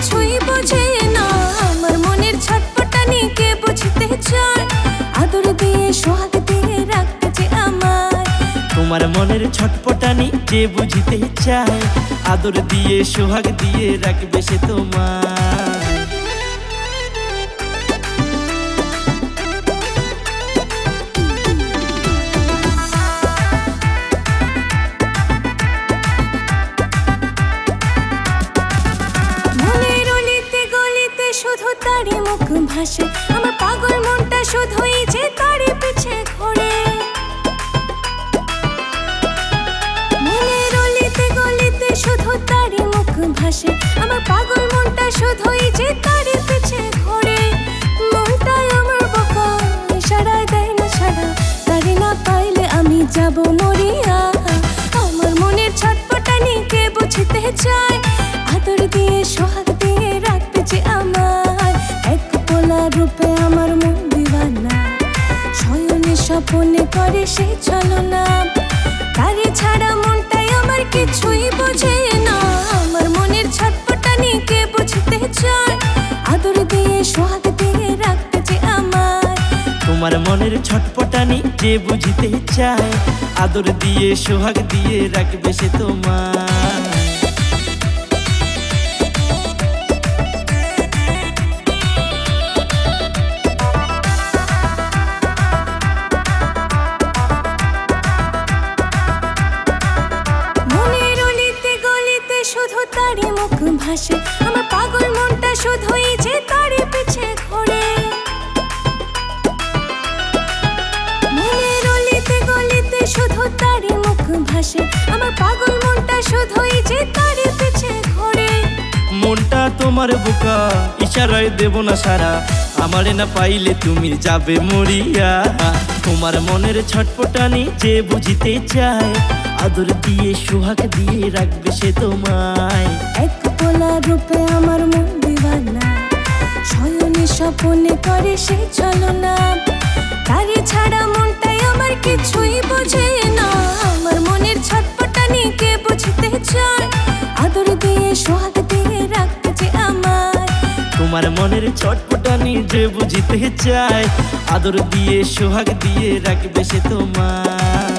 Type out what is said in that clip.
কিছুই বোঝে না। আমার মনের ছটপটানি কে বুঝতে চায়, আদর দিয়ে সোহাগ দিয়ে রাখতে যে আমায়। তোমার মনের ছটপটানি যে বুঝতে চায়, আদর দিয়ে সোহাগ দিয়ে রাখবে সে তোমায়। শুধু তারই মুখ ভাসে, আমার পাগল মনটা শুধুই যে তারই পিছে ঘোরে। মনের অলিতে গলিতে শুধু তারই মুখ ভাসে, আমার পাগল মনটা শুধুই যে তারই পিছে ঘোরে। মনটাই আমার বোকা, ইশারায় দেয় না সাড়া, তারে না পাইলে আমি যাব মরিয়া। আমার মনের ছটপটানি কে বুঝতে চায়, আদর দিয়ে সোহাগ দিয়ে রাখতে যে আমায়। এক পোলা রূপে আমার মন দিওয়ানা, শয়নে স্বপনে করে সে ছলনা। তারে ছাড়া মনটাই আমার কিছুই বোঝে না। আমার মনের ছটপটানি কে বুঝতে চায়, আদর দিয়ে সোহাগ দিয়ে রাখতে যে আমায়। তোমার মনের ছটপটানি যে বুঝতে চায়, আদর দিয়ে সোহাগ দিয়ে রাখবে সে তোমায়। শুধু তারই মুখ ভাসে, আমার পাগল মনটা শুধুই যে তারই পিছে ঘোরে। মনের অলিতে গলিতে শুধু তারই মুখ ভাসে, আমার পাগল মনটা শুধুই যে তারই পিছে ঘোরে। মনটা তোমার বোকা, ইশারায় দেব না সারা, আমারে না পাইলে তুমি যাবে মরিয়া। তোমার মনের ছটপটানি যে বুঝতে চায়, আদর দিয়ে সোহাগ দিয়ে রাখবে সে তোমায়। এক পোলা রূপে আমার মন দিওয়ানা, শয়নে স্বপনে করে সে ছলনা। তারে ছাড়া মনটাই আমার কিছুই বোঝে না। আমার মনের ছটপটানি কে বুঝতে চায়, আদর দিয়ে সোহাগ দিয়ে রাখতে যে আমায়। তোমার মনের ছটপটানি যে বুঝতে চায়, আদর দিয়ে সোহাগ দিয়ে রাখবে সে তোমায়।